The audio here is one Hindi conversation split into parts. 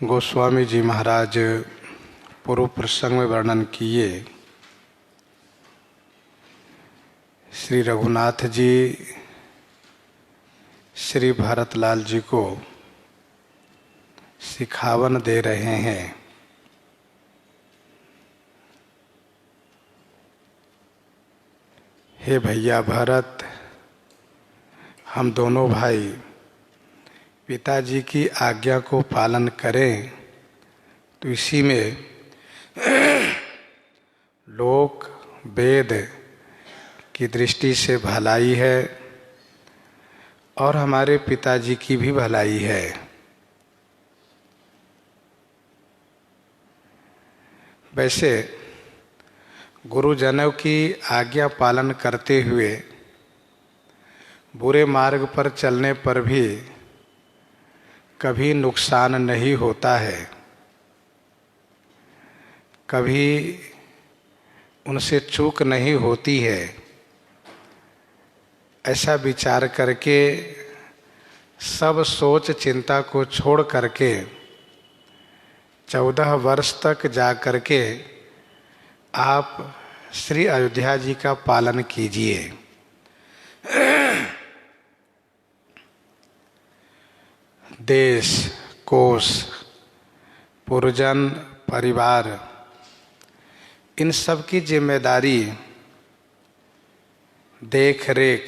गोस्वामी जी महाराज पूर्व प्रसंग में वर्णन किए। श्री रघुनाथ जी श्री भरतलाल जी को सिखावन दे रहे हैं। हे भैया भरत, हम दोनों भाई पिताजी की आज्ञा को पालन करें तो इसी में लोक वेद की दृष्टि से भलाई है और हमारे पिताजी की भी भलाई है। वैसे गुरुजनों की आज्ञा पालन करते हुए बुरे मार्ग पर चलने पर भी कभी नुकसान नहीं होता है, कभी उनसे चूक नहीं होती है। ऐसा विचार करके सब सोच चिंता को छोड़ करके 14 वर्ष तक जा करके आप श्री अयोध्या जी का पालन कीजिए। देश, कोष, पुरजन, परिवार, इन सब की जिम्मेदारी, देख रेख,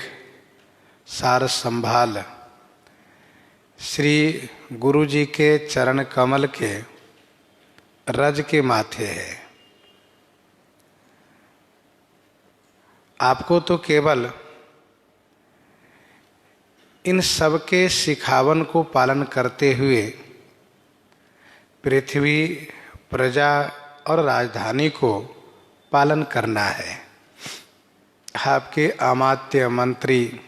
सार संभाल श्री गुरु जी के चरण कमल के रज के माथे है। आपको तो केवल इन सब के सिखावन को पालन करते हुए पृथ्वी, प्रजा और राजधानी को पालन करना है। आपके अमात्य, मंत्री,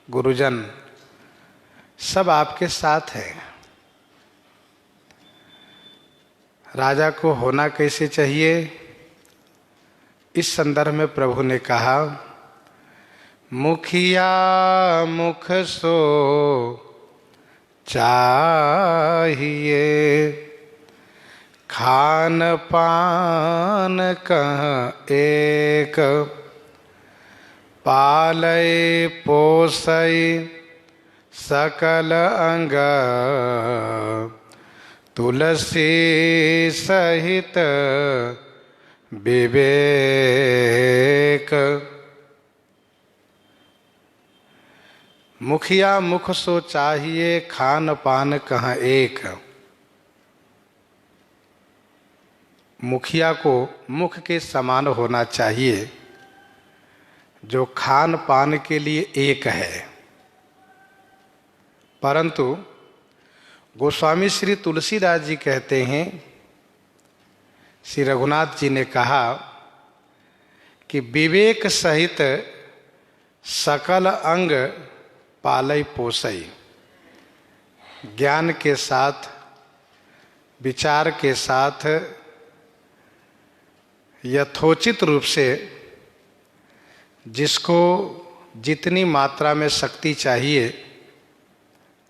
गुरुजन सब आपके साथ हैं। राजा को होना कैसे चाहिए, इस संदर्भ में प्रभु ने कहा, मुखिया मुख सो चाहिए, खान पान कह एक, पालय पोसय सकल अंग, तुलसी सहित विवेक। मुखिया मुख सो चाहिए, खान पान कहाँ एक। मुखिया को मुख के समान होना चाहिए जो खान पान के लिए एक है। परंतु गोस्वामी श्री तुलसीदास जी कहते हैं, श्री रघुनाथ जी ने कहा कि विवेक सहित सकल अंग पालय पोसई। ज्ञान के साथ, विचार के साथ यथोचित रूप से जिसको जितनी मात्रा में शक्ति चाहिए,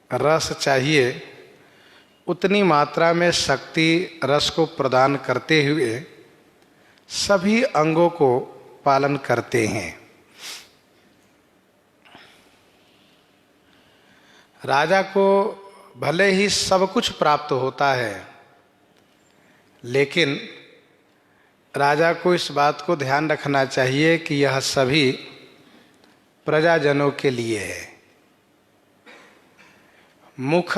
रस चाहिए, उतनी मात्रा में शक्ति रस को प्रदान करते हुए सभी अंगों को पालन करते हैं। राजा को भले ही सब कुछ प्राप्त होता है, लेकिन राजा को इस बात को ध्यान रखना चाहिए कि यह सभी प्रजाजनों के लिए है। मुख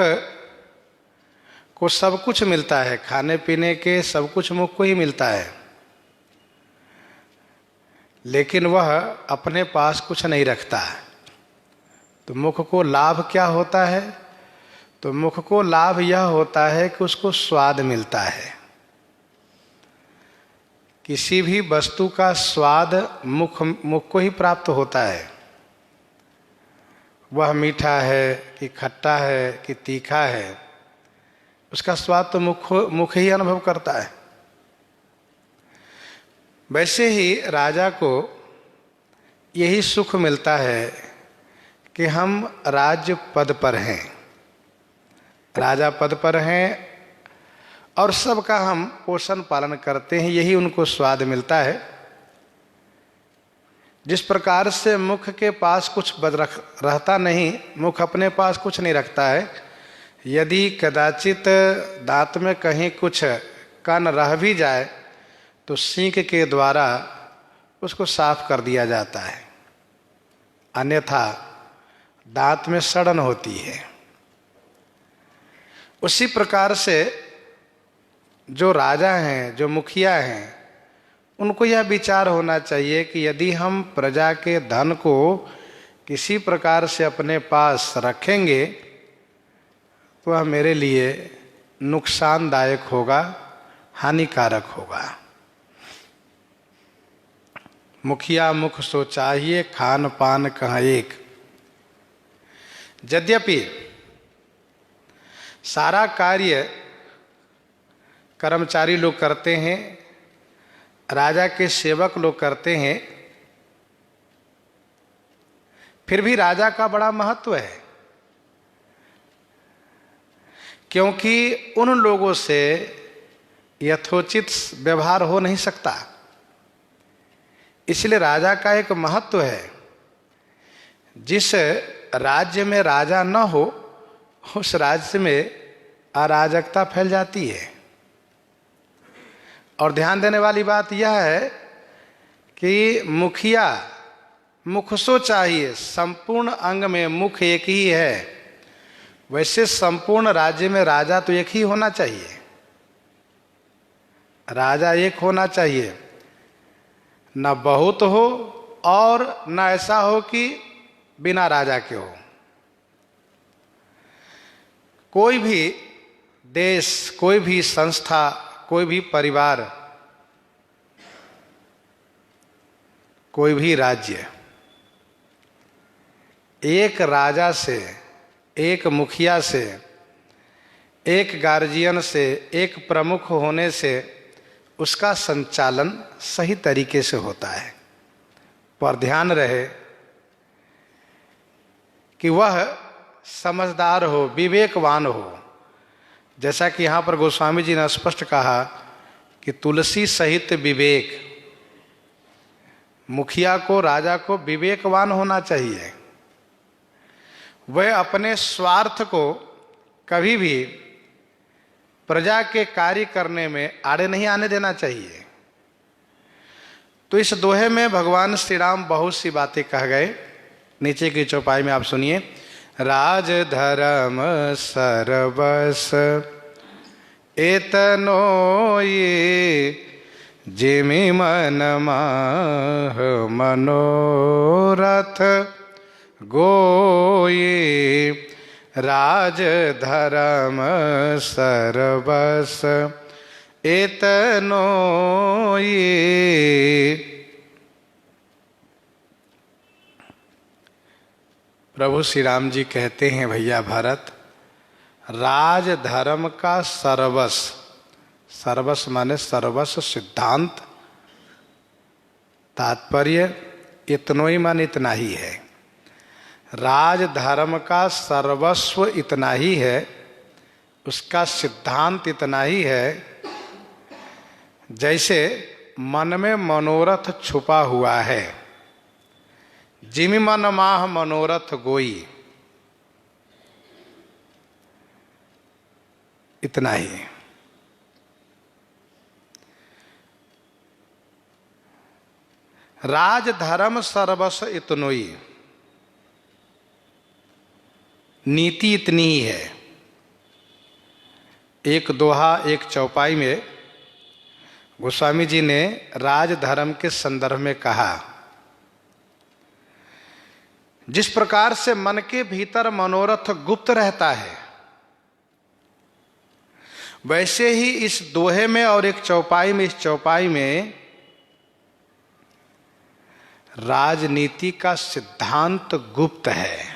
को सब कुछ मिलता है, खाने पीने के सब कुछ मुख को ही मिलता है, लेकिन वह अपने पास कुछ नहीं रखता है। तो मुख को लाभ क्या होता है? तो मुख को लाभ यह होता है कि उसको स्वाद मिलता है। किसी भी वस्तु का स्वाद मुख को ही प्राप्त होता है। वह मीठा है कि खट्टा है कि तीखा है, उसका स्वाद तो मुख ही अनुभव करता है। वैसे ही राजा को यही सुख मिलता है कि हम राज्य पद पर हैं, राजा पद पर हैं और सबका हम पोषण पालन करते हैं, यही उनको स्वाद मिलता है। जिस प्रकार से मुख के पास कुछ रहता नहीं, मुख अपने पास कुछ नहीं रखता है, यदि कदाचित दांत में कहीं कुछ कण रह भी जाए तो सींक के द्वारा उसको साफ कर दिया जाता है, अन्यथा दांत में सड़न होती है। उसी प्रकार से जो राजा हैं, जो मुखिया हैं, उनको यह विचार होना चाहिए कि यदि हम प्रजा के धन को किसी प्रकार से अपने पास रखेंगे तो वह मेरे लिए नुकसानदायक होगा, हानिकारक होगा। मुखिया मुख सो चाहिए, खान पान कहाँ एक। यद्यपि सारा कार्य कर्मचारी लोग करते हैं, राजा के सेवक लोग करते हैं, फिर भी राजा का बड़ा महत्व है, क्योंकि उन लोगों से यथोचित व्यवहार हो नहीं सकता। इसलिए राजा का एक महत्व है। जिस राज्य में राजा न हो उस राज्य में अराजकता फैल जाती है। और ध्यान देने वाली बात यह है कि मुखिया मुख सो चाहिए, संपूर्ण अंग में मुख एक ही है, वैसे संपूर्ण राज्य में राजा तो एक ही होना चाहिए। राजा एक होना चाहिए, न बहुत हो और न ऐसा हो कि बिना राजा के हो। कोई भी देश, कोई भी संस्था, कोई भी परिवार, कोई भी राज्य एक राजा से, एक मुखिया से, एक गार्जियन से, एक प्रमुख होने से उसका संचालन सही तरीके से होता है। पर ध्यान रहे कि वह समझदार हो, विवेकवान हो। जैसा कि यहाँ पर गोस्वामी जी ने स्पष्ट कहा कि तुलसी सहित विवेक, मुखिया को, राजा को विवेकवान होना चाहिए। वह अपने स्वार्थ को कभी भी प्रजा के कार्य करने में आड़े नहीं आने देना चाहिए। तो इस दोहे में भगवान श्री राम बहुत सी बातें कह गए। नीचे की चौपाई में आप सुनिए। राज धर्म सर्वस एतनो ये जिमि मन माह मनोरथ गोये। राज धर्म सर्वस एतनो ये। प्रभु श्री राम जी कहते हैं, भैया भरत, राज धर्म का सर्वस्व, सर्वस्व माने सर्वस्व सिद्धांत, तात्पर्य इतनो ही माने इतना ही है। राज धर्म का सर्वस्व इतना ही है, उसका सिद्धांत इतना ही है, जैसे मन में मनोरथ छुपा हुआ है। जिमि मन माह मनोरथ गोई, इतना ही। राज धर्म सर्वस्व इतनोई, नीति इतनी ही है। एक दोहा, एक चौपाई में गोस्वामी जी ने राज धर्म के संदर्भ में कहा, जिस प्रकार से मन के भीतर मनोरथ गुप्त रहता है, वैसे ही इस दोहे में और एक चौपाई में, इस चौपाई में राजनीति का सिद्धांत गुप्त है।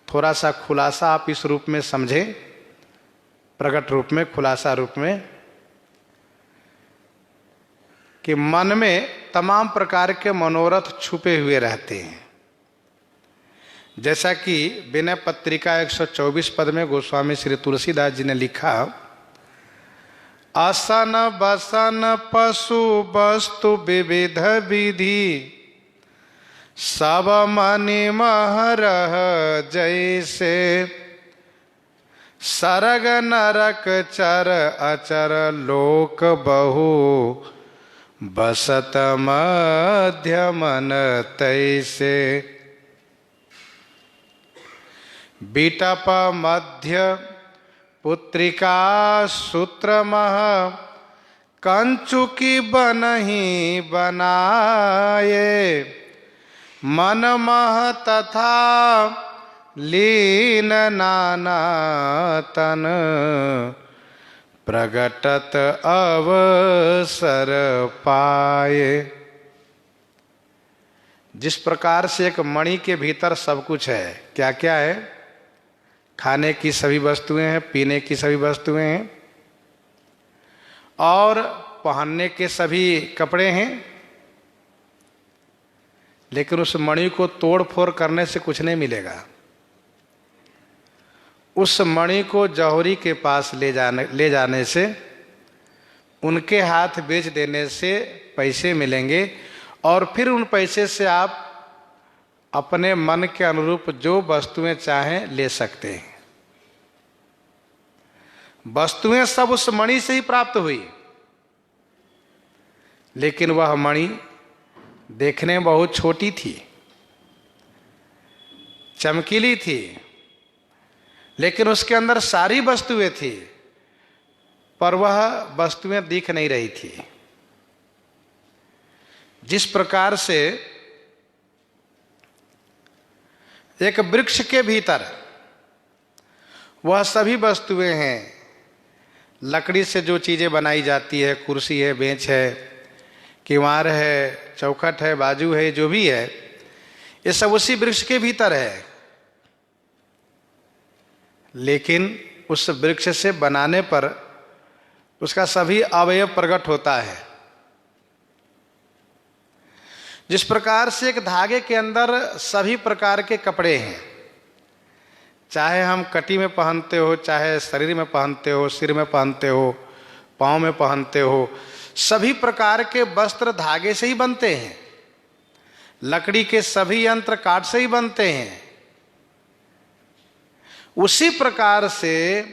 थोड़ा सा खुलासा आप इस रूप में समझें, प्रकट रूप में, खुलासा रूप में, कि मन में तमाम प्रकार के मनोरथ छुपे हुए रहते हैं। जैसा कि विनय पत्रिका 124 पद में गोस्वामी श्री तुलसीदास जी ने लिखा, आसन बसन पशु वस्तु विविध विधि, सब मनि महरह जैसे, सरग नरक चर अचर लोक बहु, बसत मध्य मन तैसे। बीटप मध्य पुत्रिका सूत्र मह, कंचुकी बनहि बनाए, मन मह तथा लीन नाना तन, प्रगटत अवसर पाए। जिस प्रकार से एक मणि के भीतर सब कुछ है, क्या क्या है? खाने की सभी वस्तुएं हैं, पीने की सभी वस्तुएं हैं, और पहनने के सभी कपड़े हैं, लेकिन उस मणि को तोड़ फोड़ करने से कुछ नहीं मिलेगा। उस मणि को जौहरी के पास ले जाने से, उनके हाथ बेच देने से पैसे मिलेंगे, और फिर उन पैसे से आप अपने मन के अनुरूप जो वस्तुएं चाहें ले सकते हैं। वस्तुएं सब उस मणि से ही प्राप्त हुई, लेकिन वह मणि देखने में बहुत छोटी थी, चमकीली थी, लेकिन उसके अंदर सारी वस्तुएं थी, पर वह वस्तुएं दिख नहीं रही थी। जिस प्रकार से एक वृक्ष के भीतर वह सभी वस्तुएं हैं, लकड़ी से जो चीजें बनाई जाती है, कुर्सी है, बेंच है, किवाड़ है, चौखट है, बाजू है, जो भी है, ये सब उसी वृक्ष के भीतर है। लेकिन उस वृक्ष से बनाने पर उसका सभी अवयव प्रकट होता है। जिस प्रकार से एक धागे के अंदर सभी प्रकार के कपड़े हैं, चाहे हम कटी में पहनते हो, चाहे शरीर में पहनते हो, सिर में पहनते हो, पाँव में पहनते हो, सभी प्रकार के वस्त्र धागे से ही बनते हैं। लकड़ी के सभी यंत्र काठ से ही बनते हैं। उसी प्रकार से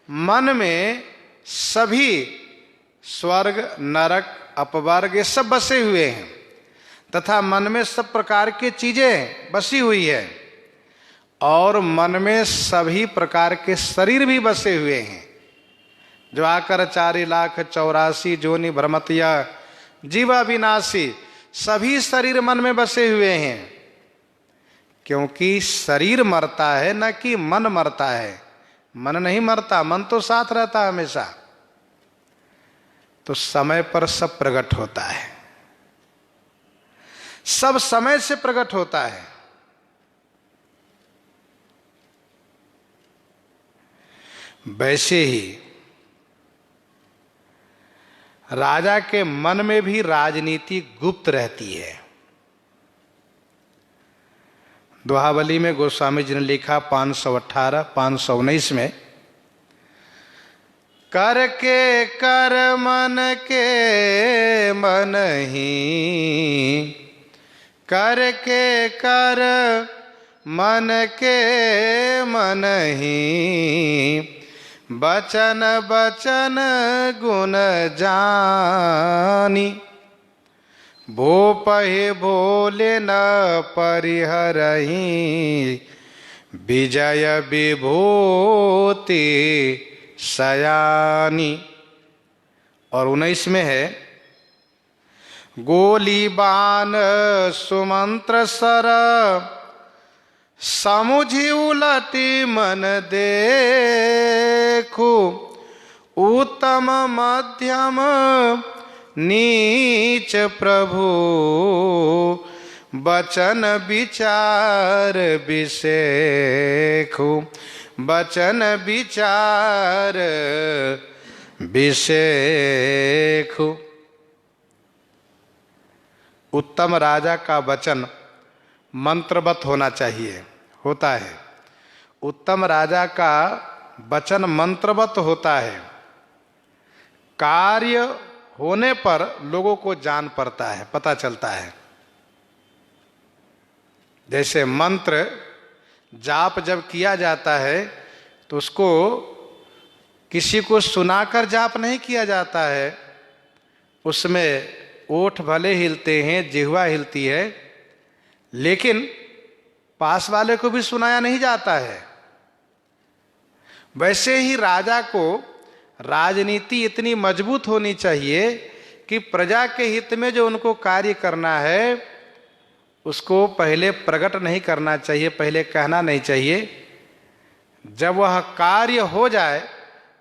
मन में सभी स्वर्ग, नरक, अपवर्ग ये सब बसे हुए हैं, तथा मन में सब प्रकार की चीजें बसी हुई है, और मन में सभी प्रकार के शरीर भी बसे हुए हैं, जो आकर 4,84,000 जोनि भ्रमतिया जीवा विनाशी, सभी शरीर मन में बसे हुए हैं। क्योंकि शरीर मरता है, न कि मन मरता है। मन नहीं मरता, मन तो साथ रहता है हमेशा। तो समय पर सब प्रकट होता है, सब समय से प्रकट होता है। वैसे ही राजा के मन में भी राजनीति गुप्त रहती है। दोहावली में गोस्वामी जी ने लिखा 518, 519 में, कर के कर मन के मन ही, कर के कर मन के मन ही, बचन बचन गुण जानी, भूपहि भोले न परिहरहि, विजय विभूति सयानी। और 19 में है, गोली बाण सुमंत्र सर, समुझी उलटी मन देखू, उत्तम मध्यम नीच प्रभु, बचन विचार विषेखु, बचन विचार विषेखु। उत्तम राजा का वचन मंत्रवत होना चाहिए, होता है, उत्तम राजा का वचन मंत्रवत होता है, कार्य होने पर लोगों को जान पड़ता है, पता चलता है। जैसे मंत्र जाप जब किया जाता है तो उसको किसी को सुनाकर जाप नहीं किया जाता है, उसमें ओठ भले हिलते हैं, जिह्वा हिलती है, लेकिन पास वाले को भी सुनाया नहीं जाता है। वैसे ही राजा को राजनीति इतनी मजबूत होनी चाहिए कि प्रजा के हित में जो उनको कार्य करना है उसको पहले प्रकट नहीं करना चाहिए, पहले कहना नहीं चाहिए। जब वह कार्य हो जाए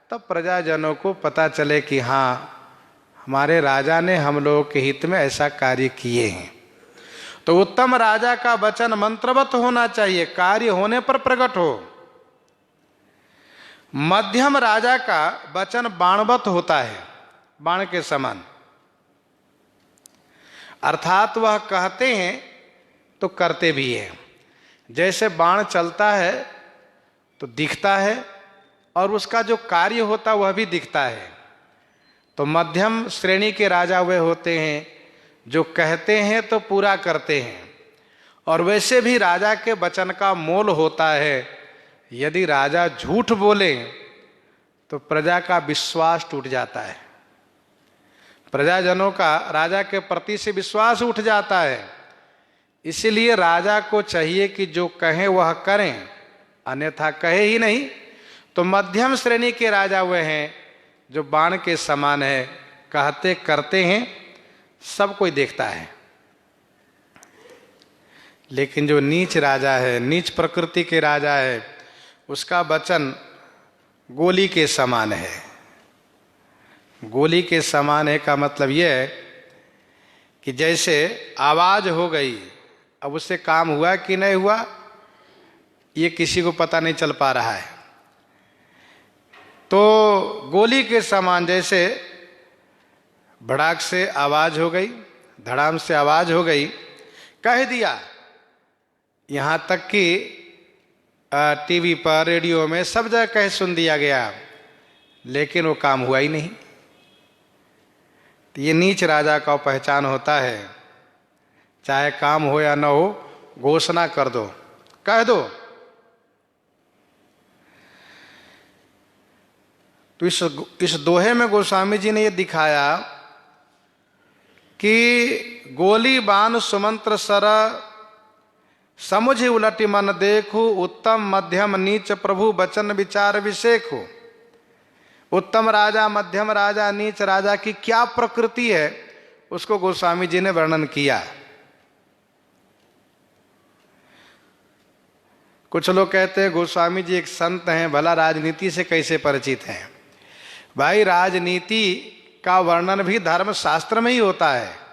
तब प्रजाजनों को पता चले कि हाँ, हमारे राजा ने हम लोगों के हित में ऐसा कार्य किए हैं। तो उत्तम राजा का वचन मंत्रवत होना चाहिए, कार्य होने पर प्रकट हो। मध्यम राजा का वचन बाणवत होता है, बाण के समान, अर्थात वह कहते हैं तो करते भी हैं। जैसे बाण चलता है तो दिखता है और उसका जो कार्य होता वह भी दिखता है। तो मध्यम श्रेणी के राजा वे होते हैं जो कहते हैं तो पूरा करते हैं, और वैसे भी राजा के वचन का मोल होता है। यदि राजा झूठ बोले तो प्रजा का विश्वास टूट जाता है, प्रजाजनों का राजा के प्रति से विश्वास उठ जाता है। इसलिए राजा को चाहिए कि जो कहें वह करें, अन्यथा कहे ही नहीं। तो मध्यम श्रेणी के राजा वे हैं जो बाण के समान है, कहते करते हैं, सब कोई देखता है। लेकिन जो नीच राजा है, नीच प्रकृति के राजा है, उसका वचन गोली के समान है। गोली के समान है का मतलब यह है कि जैसे आवाज हो गई, अब उससे काम हुआ कि नहीं हुआ ये किसी को पता नहीं चल पा रहा है। तो गोली के समान जैसे भड़ाक से आवाज हो गई, धड़ाम से आवाज हो गई, कह दिया, यहाँ तक कि टीवी पर, रेडियो में, सब जगह कह सुन दिया गया, लेकिन वो काम हुआ ही नहीं। तो ये नीच राजा का पहचान होता है। चाहे काम हो या न हो, घोषणा कर दो, कह दो। तो इस दोहे में गोस्वामी जी ने यह दिखाया कि गोली बाण सुमंत्र सर समुझ उलटि मन देखू, उत्तम मध्यम नीच प्रभु वचन विचार विषेखु। उत्तम राजा, मध्यम राजा, नीच राजा की क्या प्रकृति है उसको गोस्वामी जी ने वर्णन किया। कुछ लोग कहते हैं गोस्वामी जी एक संत हैं, भला राजनीति से कैसे परिचित हैं? भाई, राजनीति का वर्णन भी धर्म शास्त्र में ही होता है।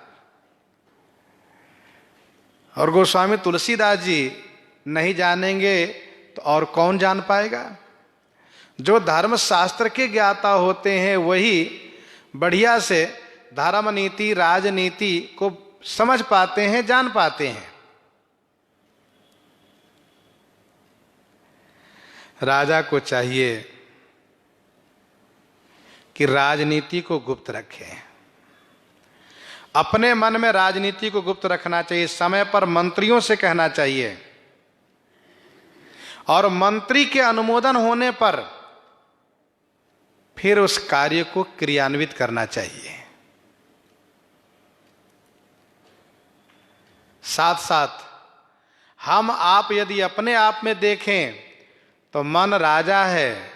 और गोस्वामी तुलसीदास जी नहीं जानेंगे तो और कौन जान पाएगा? जो धर्म शास्त्र के ज्ञाता होते हैं वही बढ़िया से धर्म नीति, राजनीति को समझ पाते हैं, जान पाते हैं। राजा को चाहिए कि राजनीति को गुप्त रखें, अपने मन में राजनीति को गुप्त रखना चाहिए, समय पर मंत्रियों से कहना चाहिए, और मंत्री के अनुमोदन होने पर फिर उस कार्य को क्रियान्वित करना चाहिए। साथ साथ हम आप यदि अपने आप में देखें तो मन राजा है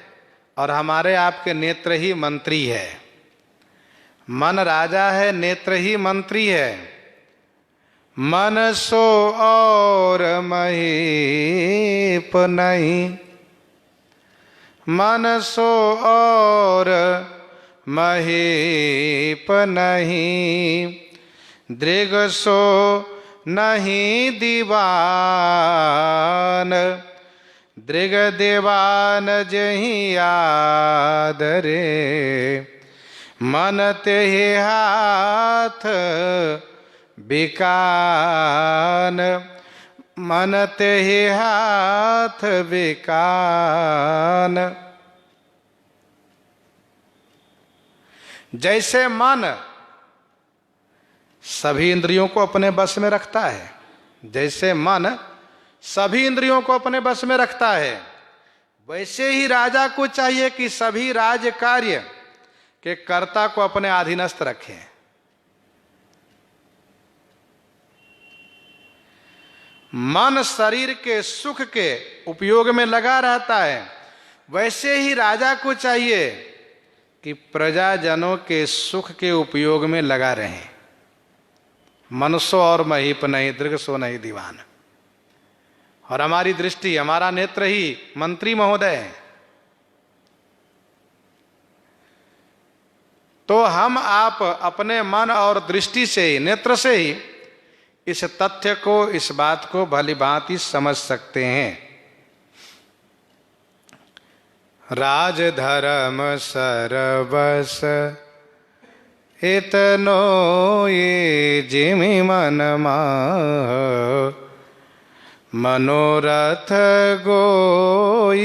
और हमारे आपके नेत्र ही मंत्री है। मन राजा है, नेत्र ही मंत्री है। मन सो और महीप नहीं, मन सो और महीप नहीं, दृग सो नहीं दीवान, दृग दीवान जही आदरे, मन ते हाथ बिकान। मन ते ही हाथ विकान। जैसे मन सभी इंद्रियों को अपने बस में रखता है, जैसे मन सभी इंद्रियों को अपने बस में रखता है, वैसे ही राजा को चाहिए कि सभी राज कार्य के कर्ता को अपने अधीनस्थ रखें। मन शरीर के सुख के उपयोग में लगा रहता है, वैसे ही राजा को चाहिए कि प्रजाजनों के सुख के उपयोग में लगा रहे। मनसो और महीप नहीं, दीर्घ सो नहीं दीवान। और हमारी दृष्टि, हमारा नेत्र ही मंत्री महोदय है। तो हम आप अपने मन और दृष्टि से ही, नेत्र से ही इस तथ्य को, इस बात को भली भांति समझ सकते हैं। राज धर्म सरबस इतनो ये जिमि मन माह, मनोरथ गोई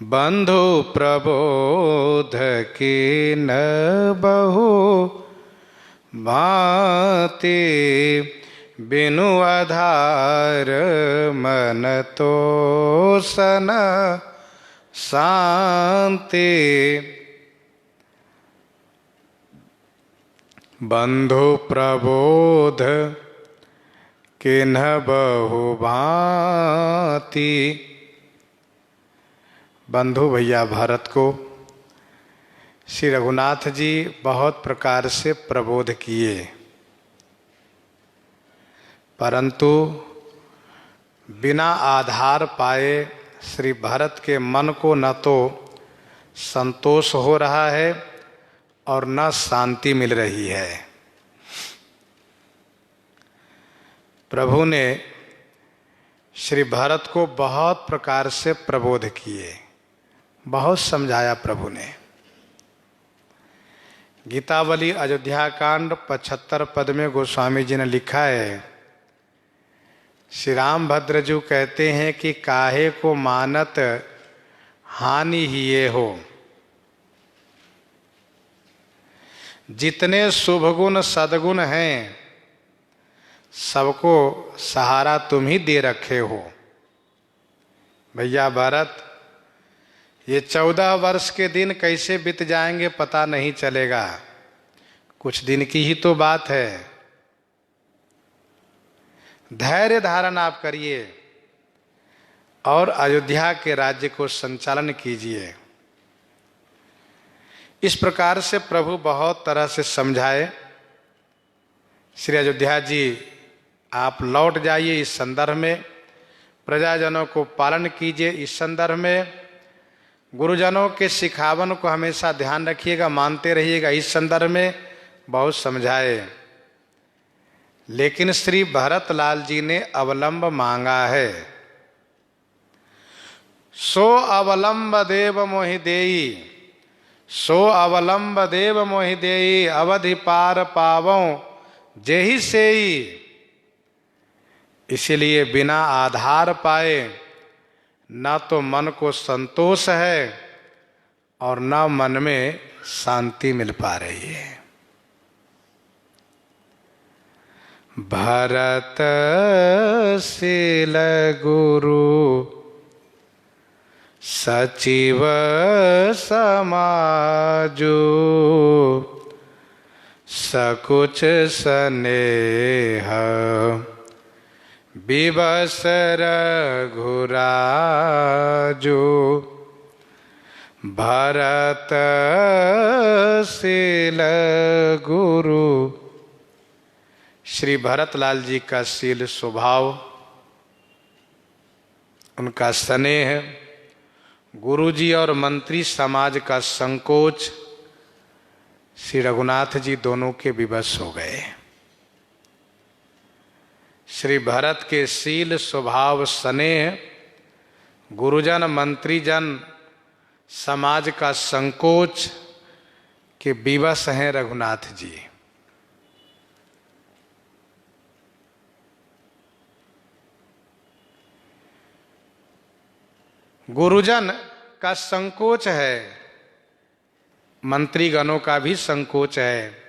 बंधु प्रबोध की न बहु भांति, बिनु आधार मन तो सन शांति। बंधु प्रबोध किन्ह बहु भांति। बंधु भैया भारत को श्री रघुनाथ जी बहुत प्रकार से प्रबोध किए, परंतु बिना आधार पाए श्री भरत के मन को न तो संतोष हो रहा है और न शांति मिल रही है। प्रभु ने श्री भरत को बहुत प्रकार से प्रबोध किए, बहुत समझाया प्रभु ने। गीतावली अयोध्या कांड 75 पद में गोस्वामी जी ने लिखा है, श्री रामभद्र जी कहते हैं कि काहे को मानत हानि ही ये हो। जितने शुभ गुण सद्गुण हैं सबको सहारा तुम ही दे रखे हो। भैया भरत, ये 14 वर्ष के दिन कैसे बीत जाएंगे पता नहीं चलेगा, कुछ दिन की ही तो बात है। धैर्य धारण आप करिए और अयोध्या के राज्य को संचालन कीजिए। इस प्रकार से प्रभु बहुत तरह से समझाए। श्री अयोध्या जी आप लौट जाइए इस संदर्भ में, प्रजाजनों को पालन कीजिए इस संदर्भ में, गुरुजनों के सिखावन को हमेशा ध्यान रखिएगा, मानते रहिएगा इस संदर्भ में बहुत समझाए। लेकिन श्री भरत लाल जी ने अवलंब मांगा है। सो अवलंब देव मोहि देई, सो अवलंब देव मोहि देई, अवधि पार पावों जेहि सेई। इसलिए बिना आधार पाए न तो मन को संतोष है और न मन में शांति मिल पा रही है। भरत शील गुरु सचिव समाजो, सकुच स्नेह विवश रघुराजो। भरत शील गुरु, श्री भरतलाल जी का शील स्वभाव, उनका स्नेह, गुरुजी और मंत्री समाज का संकोच, श्री रघुनाथ जी दोनों के विवश हो गए। श्री भरत के शील स्वभाव स्नेह, गुरुजन मंत्रीजन समाज का संकोच के विवश हैं रघुनाथ जी। गुरुजन का संकोच है, मंत्रीगणों का भी संकोच है।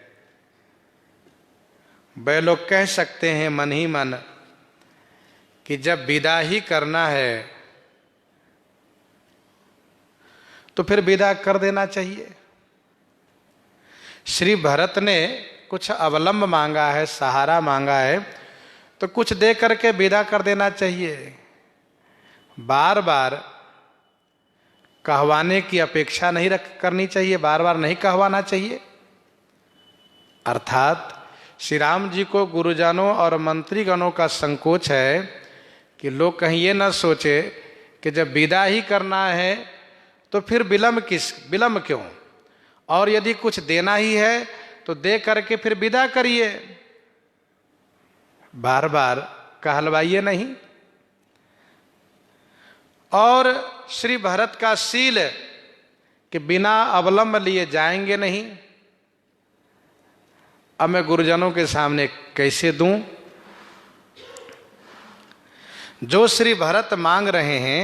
वे लोग कह सकते हैं मन ही मन कि जब विदा ही करना है तो फिर विदा कर देना चाहिए। श्री भरत ने कुछ अवलंब मांगा है, सहारा मांगा है, तो कुछ दे करके विदा कर देना चाहिए। बार बार कहवाने की अपेक्षा नहीं करनी चाहिए, बार बार नहीं कहवाना चाहिए। अर्थात श्री राम जी को गुरुजनों और मंत्रीगणों का संकोच है कि लोग कहीं ये न सोचे कि जब विदा ही करना है तो फिर विलंब क्यों, और यदि कुछ देना ही है तो दे करके फिर विदा करिए, बार बार कहलवाइए नहीं। और श्री भरत का शील कि बिना अवलंब लिए जाएंगे नहीं। अब मैं गुरुजनों के सामने कैसे दूं? जो श्री भरत मांग रहे हैं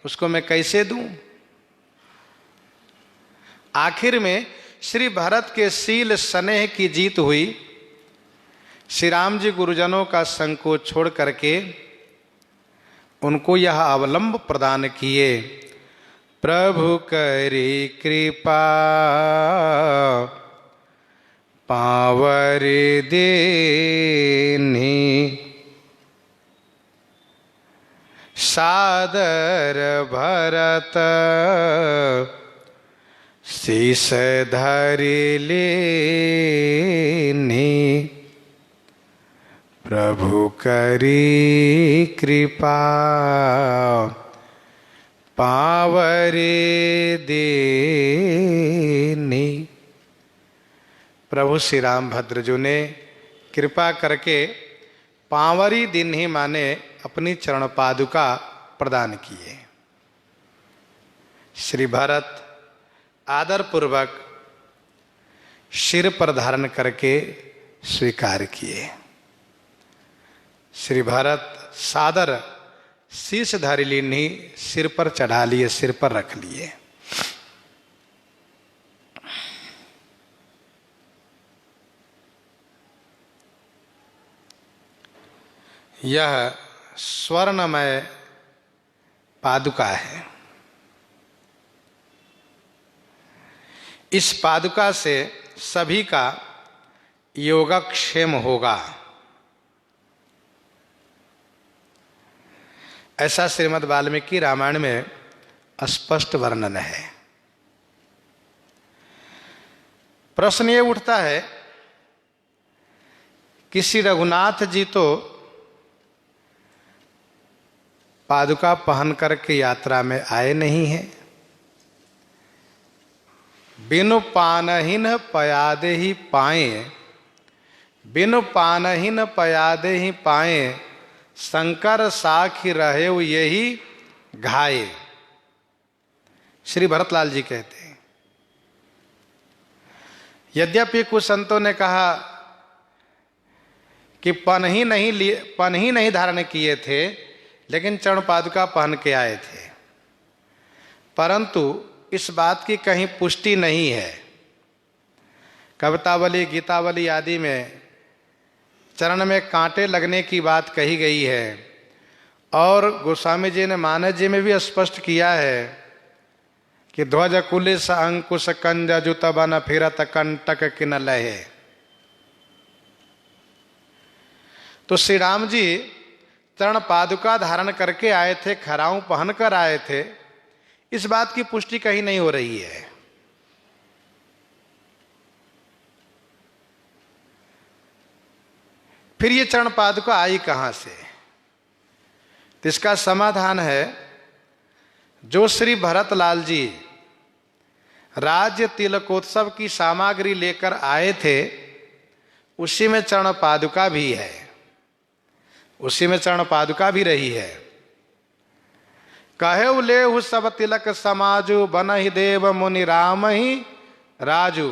उसको मैं कैसे दूं? आखिर में श्री भरत के शील स्नेह की जीत हुई। श्री राम जी गुरुजनों का संकोच छोड़ करके उनको यह अवलंब प्रदान किए। प्रभु करी कृपा पावर देनी, सादर भरत शीस धरि लेनी। प्रभु करी कृपा पावरे देनी। प्रभु श्री रामभद्र जी ने कृपा करके पांवरी दिन ही माने अपनी चरण पादुका प्रदान किए। श्री भरत आदर पूर्वक सिर पर धारण करके स्वीकार किए। श्री भरत सादर शीश धारी लीनी सिर पर चढ़ा लिए, सिर पर रख लिए। यह स्वर्णमय पादुका है। इस पादुका से सभी का योगक्षेम होगा, ऐसा श्रीमद् वाल्मीकि रामायण में स्पष्ट वर्णन है। प्रश्न ये उठता है कि श्री रघुनाथ जी तो पादुका पहन करके यात्रा में आए नहीं हैं। बिनु पानहीन पयादे ही पाए, बिनु पानहीन पयादे ही पाए, शंकर साखी रहे यही घाये। श्री भरतलाल जी कहते हैं, यद्यपि कुछ संतों ने कहा कि पन ही नहीं धारण किए थे, लेकिन चरण पादुका पहन के आए थे, परंतु इस बात की कहीं पुष्टि नहीं है। कवितावली, गीतावली आदि में चरण में कांटे लगने की बात कही गई है, और गोस्वामी जी ने मानस जी में भी स्पष्ट किया है कि ध्वज कुलिस अंकुश कंज जुत बन फिरत कंटक किन लहे। तो श्री राम जी चरण पादुका धारण करके आए थे, खराऊं पहन कर आए थे, इस बात की पुष्टि कहीं नहीं हो रही है। फिर ये चरण पादुका आई कहां से? तो इसका समाधान है, जो श्री भरतलाल जी राज्य तिलकोत्सव की सामग्री लेकर आए थे, उसी में चरण पादुका भी है, उसी में चरण पादुका भी रही है। कहे लेहु सब तिलक समाजु, बनहि देव मुनि राम ही राजू।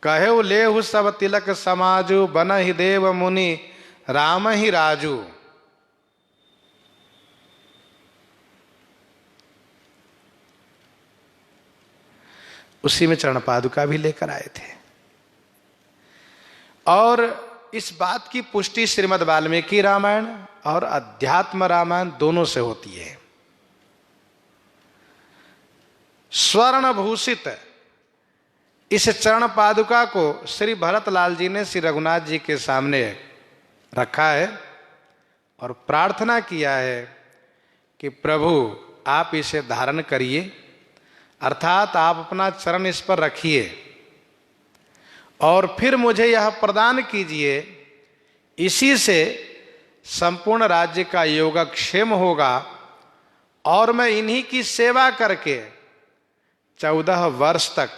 कहे लेहु सब तिलक समाजु, बनहि देव मुनि राम ही राजू। उसी में चरण पादुका भी लेकर आए थे। और इस बात की पुष्टि श्रीमद् वाल्मीकि रामायण और अध्यात्म रामायण दोनों से होती है। स्वर्ण भूषित इस चरण पादुका को श्री भरतलाल जी ने श्री रघुनाथ जी के सामने रखा है और प्रार्थना किया है कि प्रभु आप इसे धारण करिए, अर्थात आप अपना चरण इस पर रखिए और फिर मुझे यह प्रदान कीजिए, इसी से संपूर्ण राज्य का योगक्षेम होगा और मैं इन्हीं की सेवा करके 14 वर्ष तक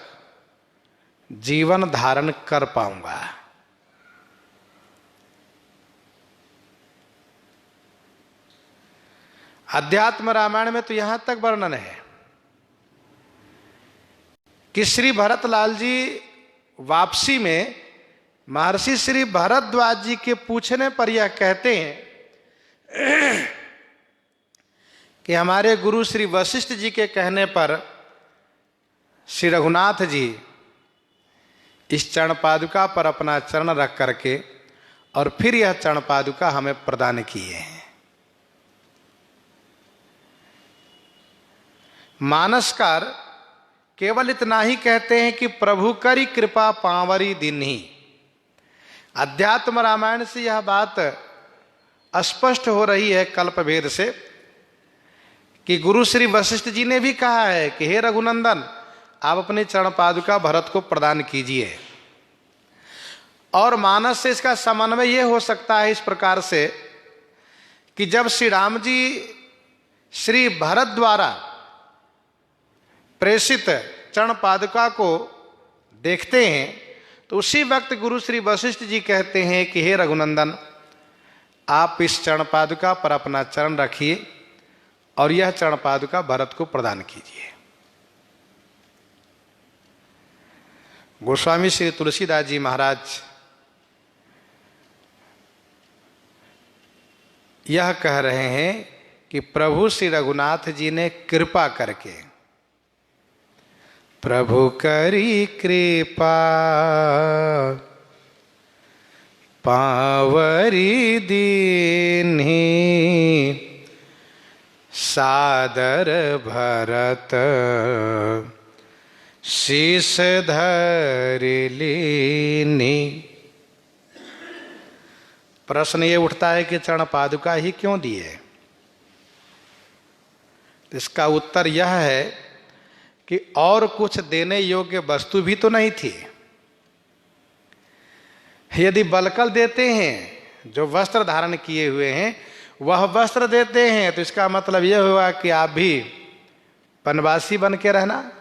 जीवन धारण कर पाऊंगा। अध्यात्म रामायण में तो यहां तक वर्णन है कि श्री भरतलाल जी वापसी में महर्षि श्री भरद्वाज जी के पूछने पर यह कहते हैं कि हमारे गुरु श्री वशिष्ठ जी के कहने पर श्री रघुनाथ जी इस चरण पादुका पर अपना चरण रख करके और फिर यह चरण पादुका हमें प्रदान किए हैं। मानसकार केवल इतना ही कहते हैं कि प्रभु करी कृपा पांवरी दीन्ही। अध्यात्म रामायण से यह बात स्पष्ट हो रही है कल्पभेद से कि गुरु श्री वशिष्ठ जी ने भी कहा है कि हे रघुनंदन, आप अपनी चरण पादुका भरत को प्रदान कीजिए। और मानस से इसका समन्वय यह हो सकता है इस प्रकार से कि जब श्री राम जी श्री भरत द्वारा प्रेषित चरण पादुका को देखते हैं तो उसी वक्त गुरु श्री वशिष्ठ जी कहते हैं कि हे रघुनंदन, आप इस चरण पादुका पर अपना चरण रखिए और यह चरण पादुका भरत को प्रदान कीजिए। गोस्वामी श्री तुलसीदास जी महाराज यह कह रहे हैं कि प्रभु श्री रघुनाथ जी ने कृपा करके, प्रभु करी कृपा पांवरी दीन्ही, सादर भरत शीस धर लीनी। प्रश्न ये उठता है कि चरण पादुका ही क्यों दिए? इसका उत्तर यह है कि और कुछ देने योग्य वस्तु भी तो नहीं थी। यदि बलकल देते हैं, जो वस्त्र धारण किए हुए हैं वह वस्त्र देते हैं, तो इसका मतलब यह हुआ कि आप भी वनवासी बन के रहना।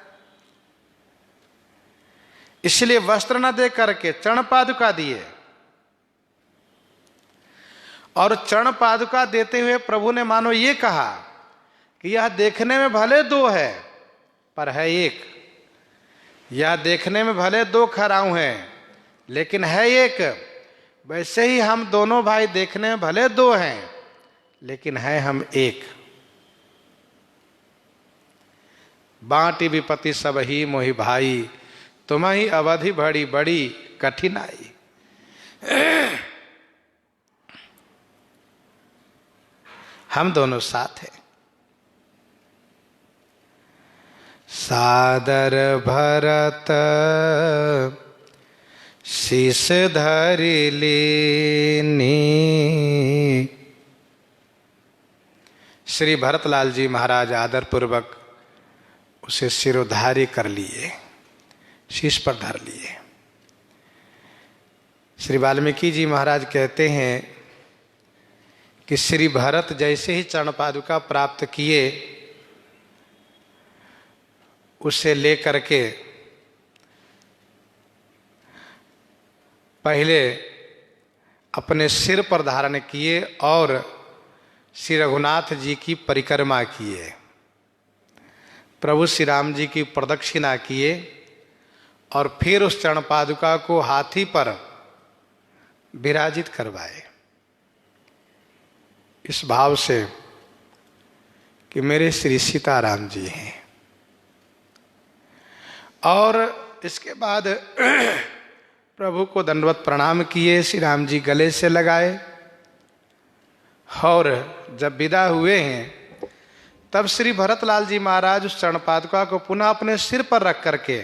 इसलिए वस्त्र न दे करके चरण पादुका दिए। और चरण पादुका देते हुए प्रभु ने मानो ये कहा कि यह देखने में भले दो है पर है एक। यह देखने में भले दो खराऊ हैं लेकिन है एक। वैसे ही हम दोनों भाई देखने में भले दो हैं लेकिन है हम एक। बांटी विपत्ति सब ही मोहि भाई, तुम्हें अवधि बड़ी बड़ी कठिनाई। हम दोनों साथ हैं। सादर भरत शीस धरि लीनी। श्री भरतलाल जी महाराज आदर पूर्वक उसे सिरोधार्य कर लिए, शीश पर धर लिए। श्री वाल्मीकि जी महाराज कहते हैं कि श्री भरत जैसे ही चरण पादुका प्राप्त किए, उसे लेकर के पहले अपने सिर पर धारण किए और श्री रघुनाथ जी की परिक्रमा किए, प्रभु श्री राम जी की प्रदक्षिणा किए और फिर उस चरण पादुका को हाथी पर विराजित करवाए, इस भाव से कि मेरे श्री सीताराम जी हैं। और इसके बाद प्रभु को दंडवत प्रणाम किए, श्री राम जी गले से लगाए और जब विदा हुए हैं तब श्री भरतलाल जी महाराज उस चरण पादुका को पुनः अपने सिर पर रख करके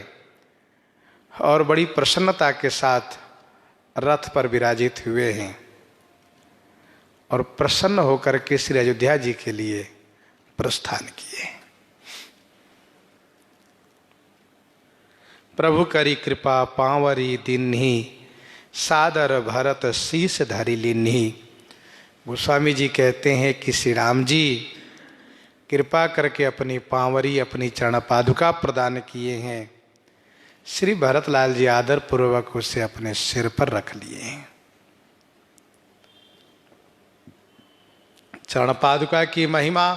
और बड़ी प्रसन्नता के साथ रथ पर विराजित हुए हैं और प्रसन्न होकर के श्री अयोध्या जी के लिए प्रस्थान किए। प्रभु करी कृपा पांवरी दिन्ही, सादर भरत शीस धरि लीन्ही। गोस्वामी जी कहते हैं कि श्री राम जी कृपा करके अपनी पांवरी, अपनी चरण पादुका प्रदान किए हैं। श्री भरतलाल जी आदर पूर्वक उसे अपने सिर पर रख लिए हैं। चरण पादुका की महिमा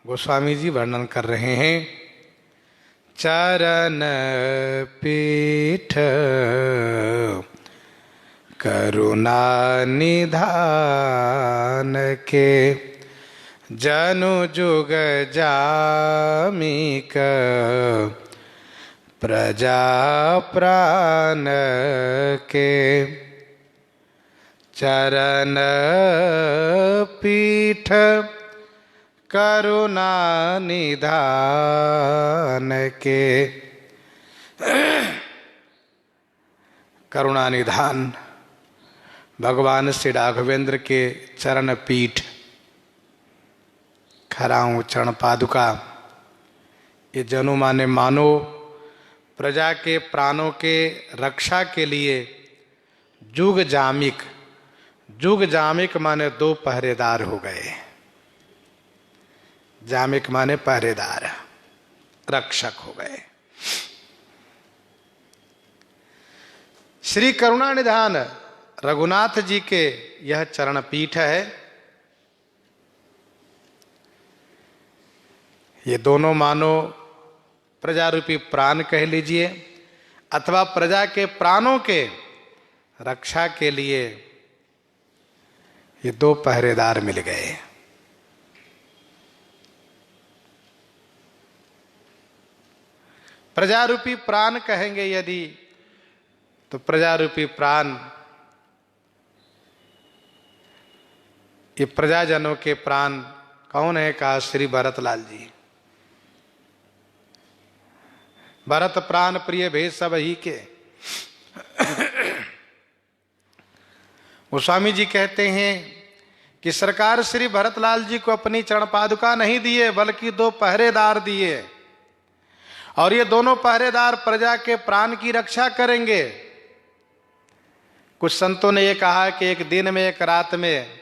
गोस्वामी जी वर्णन कर रहे हैं। चरण पीठ करुणा निधान के, जनु जुग जामिक प्रजा प्राण के। चरण पीठ करुणा निधान के। करुणा निधान भगवान श्री राघवेंद्र के चरण पीठ, खराऊं चरण पादुका, ये जनु माने मानो प्रजा के प्राणों के रक्षा के लिए जुग जामिक, जुग जामिक माने दो पहरेदार हो गए। जामिक माने पहरेदार, रक्षक हो गए। श्री करुणा निधान रघुनाथ जी के यह चरण पीठ है। ये दोनों मानो प्रजा रूपी प्राण कह लीजिए अथवा प्रजा के प्राणों के रक्षा के लिए ये दो पहरेदार मिल गए। प्रजा रूपी प्राण कहेंगे यदि, तो प्रजा रूपी प्राण ये प्रजाजनों के प्राण कौन है? कहा श्री भरतलाल जी। भरत प्राण प्रिय भेद सब ही के। गोस्वामी जी कहते हैं कि सरकार श्री भरतलाल जी को अपनी चरण पादुका नहीं दिए बल्कि दो पहरेदार दिए, और ये दोनों पहरेदार प्रजा के प्राण की रक्षा करेंगे। कुछ संतों ने ये कहा कि एक दिन में एक रात में,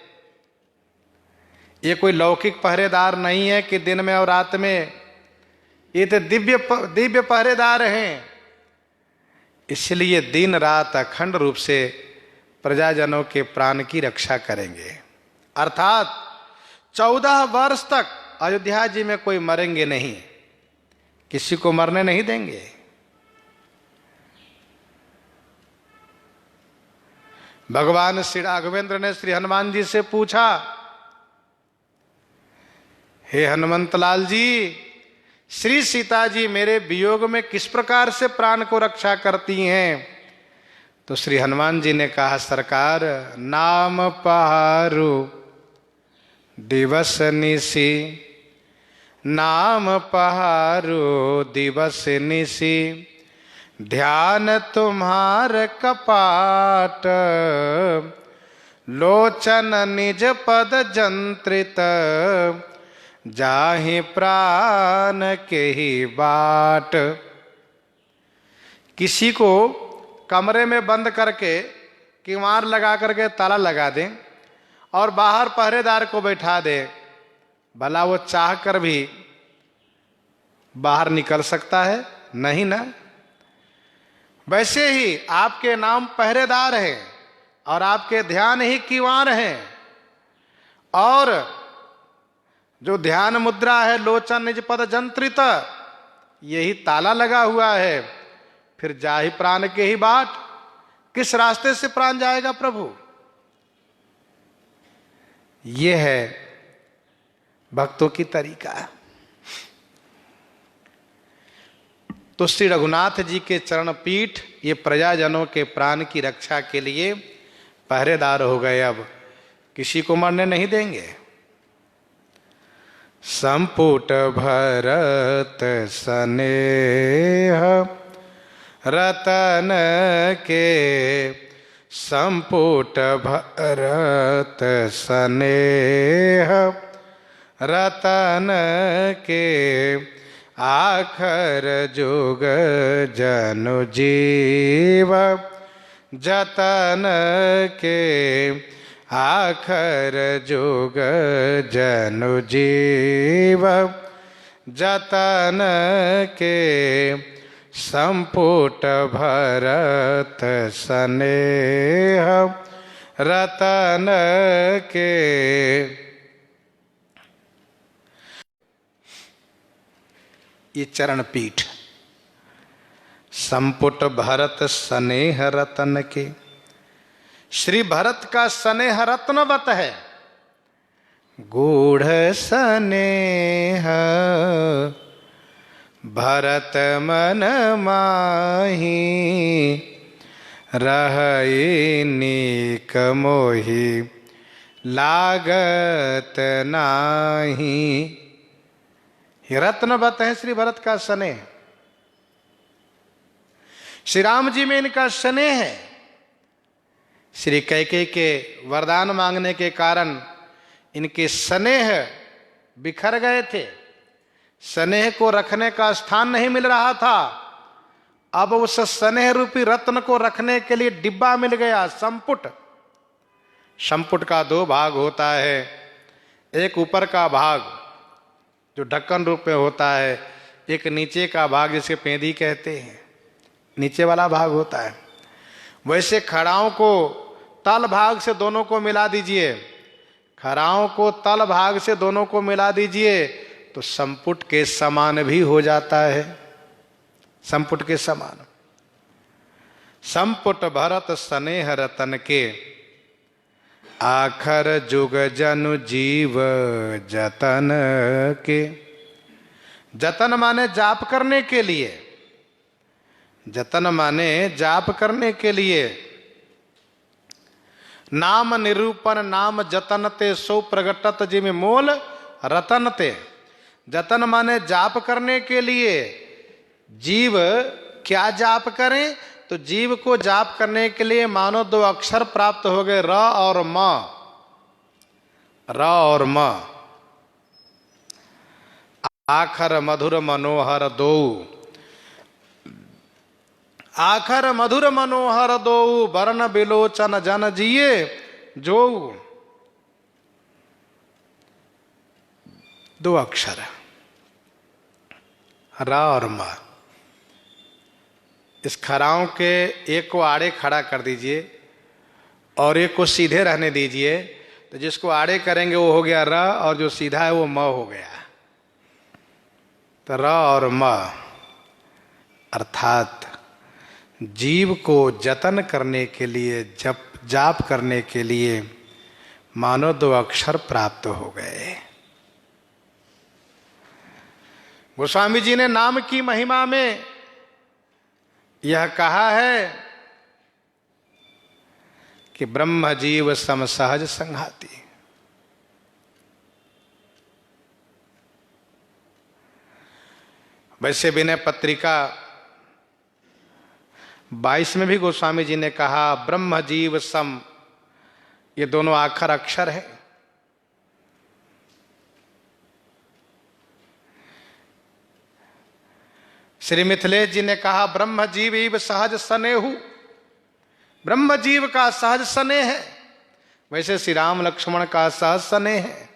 ये कोई लौकिक पहरेदार नहीं है कि दिन में और रात में, ये तो दिव्य पहरेदार हैं। इसलिए दिन रात अखंड रूप से प्रजाजनों के प्राण की रक्षा करेंगे। अर्थात 14 वर्ष तक अयोध्या जी में कोई मरेंगे नहीं, किसी को मरने नहीं देंगे। भगवान श्री राघवेंद्र ने श्री हनुमान जी से पूछा, हे हनुमंतलाल जी, श्री सीता जी मेरे वियोग में किस प्रकार से प्राण को रक्षा करती हैं? तो श्री हनुमान जी ने कहा, सरकार नाम पहारु दिवस निसी, नाम पहारु दिवस निसी, ध्यान तुम्हार कपाट, लोचन निज पद जंत्रित, जाहि प्राण के ही बाट। किसी को कमरे में बंद करके किवाड़ लगा करके ताला लगा दें और बाहर पहरेदार को बैठा दे, भला वो चाह कर भी बाहर निकल सकता है? नहीं ना। वैसे ही आपके नाम पहरेदार हैं और आपके ध्यान ही किवाड़ हैं, और जो ध्यान मुद्रा है लोचन निज पद जंत्रित, यही ताला लगा हुआ है। फिर जाहि प्राण के ही बाट, किस रास्ते से प्राण जाएगा प्रभु? ये है भक्तों की तरीका। तो श्री रघुनाथ जी के चरण पीठ ये प्रजाजनों के प्राण की रक्षा के लिए पहरेदार हो गए। अब किसी को मरने नहीं देंगे। संपुट भरत स्नेह रतन के, संपुट भरत स्नेह रतन के, आखर जुग जनु जीव जतन के, आखर जुग जनु जीव जतन के, संपुट भरत स्नेह रतन के। ये चरण पीठ संपुट भरत स्नेह रतन के, श्री भरत का स्नेह रत्नवत है। गूढ़ स्नेह भरत मन माही, रहई नीक मोहि लागत नाही। ये रत्नवत है श्री भरत का स्नेह। श्री राम जी में इनका स्नेह है। श्री कैकेयी के वरदान मांगने के कारण इनके स्नेह बिखर गए थे। स्नेह को रखने का स्थान नहीं मिल रहा था। अब उस स्नेह रूपी रत्न को रखने के लिए डिब्बा मिल गया, संपुट। संपुट का दो भाग होता है, एक ऊपर का भाग जो ढक्कन रूप में होता है, एक नीचे का भाग जिसे पेंदी कहते हैं, नीचे वाला भाग होता है। वैसे खड़ाओं को तल भाग से दोनों को मिला दीजिए, खड़ाओं को तल भाग से दोनों को मिला दीजिए तो संपुट के समान भी हो जाता है। संपुट के समान। संपुट भरत स्नेह रतन के, आखर जुग जनु जीव जतन के। जतन माने जाप करने के लिए, जतन माने जाप करने के लिए। नाम निरूपण नाम जतन ते, सो प्रगटत जिमि मोल रतन ते। जतन माने जाप करने के लिए। जीव क्या जाप करें? तो जीव को जाप करने के लिए मानो दो अक्षर प्राप्त हो गए, र और म। र और म। आखर मधुर मनोहर दो, आखर मधुर मनोहर दो, वर्ण बिलोचन जन जिए जो। दो अक्षर र और म। इस खराओं के एक को आड़े खड़ा कर दीजिए और एक को सीधे रहने दीजिए, तो जिसको आड़े करेंगे वो हो गया र, और जो सीधा है वो म हो गया। तो र और म अर्थात जीव को जतन करने के लिए, जप जाप करने के लिए मानो दो अक्षर प्राप्त हो गए। गोस्वामी जी ने नाम की महिमा में यह कहा है कि ब्रह्म जीव सम सहज संघाती। वैसे विनय पत्रिका 22 में भी गोस्वामी जी ने कहा ब्रह्म जीव सम, ये दोनों आखर अक्षर है। श्री मिथिलेश जी ने कहा ब्रह्म जीव इव सहज स्नेहु, ब्रह्म जीव का सहज स्नेह है। वैसे श्री राम लक्ष्मण का सहज स्नेह है।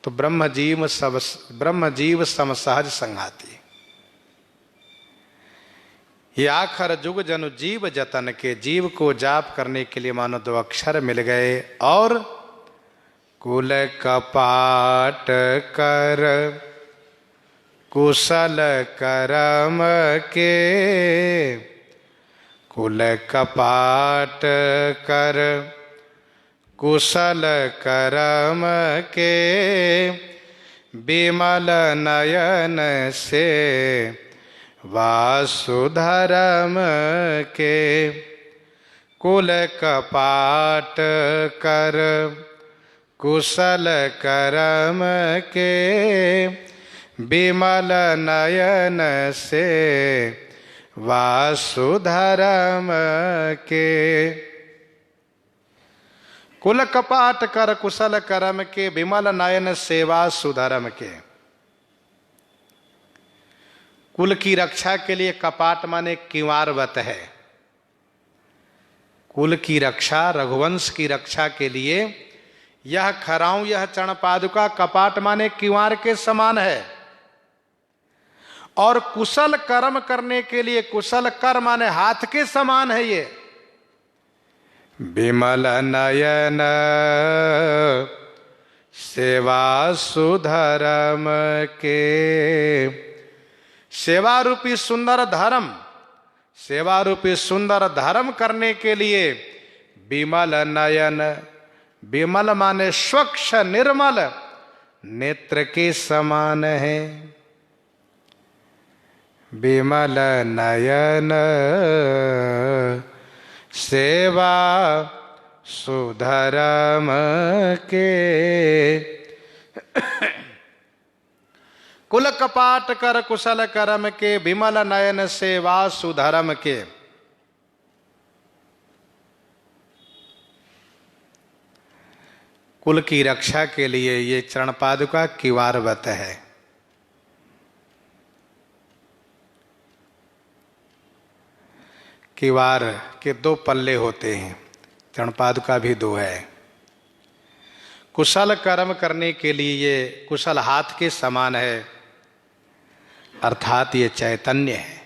तो ब्रह्म जीव सम सहज संघाती। ये आखर जुग जनु जीव जतन के, जीव को जाप करने के लिए मानो दो अक्षर मिल गए। और कुल कपाट कर कुशल करम के, कुल कपाट कर कुशल कर्म के विमल नयन से वासुधर्म के कुल कपाट कर कुशल कर्म के विमल नयन से वासुधर्म के। कुल कपाट कर कुशल कर्म के विमल नयन से वासुधर्म के। कुल की रक्षा के लिए कपाट माने किंवारवत है। कुल की रक्षा, रघुवंश की रक्षा के लिए यह खराऊं, यह चरण पादुका कपाट माने किंवार के समान है। और कुशल कर्म करने के लिए कुशल कर माने हाथ के समान है ये। विमल नयन सेवा सुधर्म के। सेवा रूपी सुंदर धर्म, सेवा रूपी सुंदर धर्म करने के लिए विमल नयन, विमल माने स्वच्छ निर्मल नेत्र के समान है। विमल नयन सेवा सुधर्म के। कुल कपाट कर कुशल कर्म के विमल नयन सेवा सुधर्म के। कुल की रक्षा के लिए ये चरण पादुका किवारवत है। किवार के दो पल्ले होते हैं, चरण पादुका भी दो है। कुशल कर्म करने के लिए ये कुशल हाथ के समान है, अर्थात ये चैतन्य है,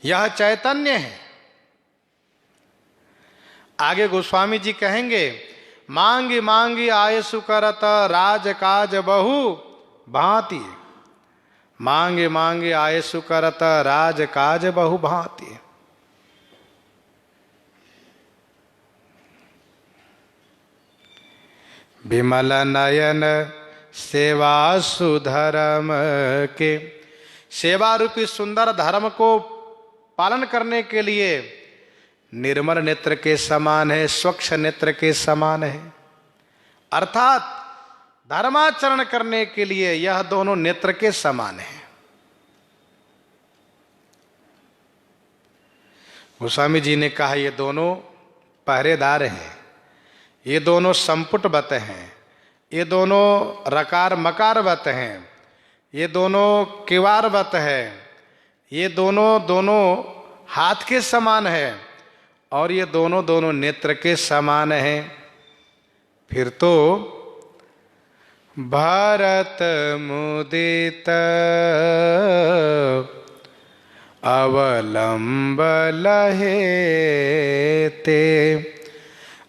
यह चैतन्य है। आगे गोस्वामी जी कहेंगे, मांगी मांगी आयसु करत राज काज बहु भांति। मांगे मांगे आयसु करत राज काज बहु भांति। विमल नयन सेवा सुधर्म के। सेवा रूपी सुंदर धर्म को पालन करने के लिए निर्मल नेत्र के समान है, स्वच्छ नेत्र के समान है। अर्थात धर्माचरण करने के लिए यह दोनों नेत्र के समान है। गोस्वामी जी ने कहा ये दोनों पहरेदार हैं, ये दोनों संपुटवत हैं, ये दोनों रकार मकारवत हैं, ये दोनों किवारवत है, ये दोनों हाथ के समान है और ये दोनों नेत्र के समान हैं। फिर तो भारत मुदित अवलंब लहे ते।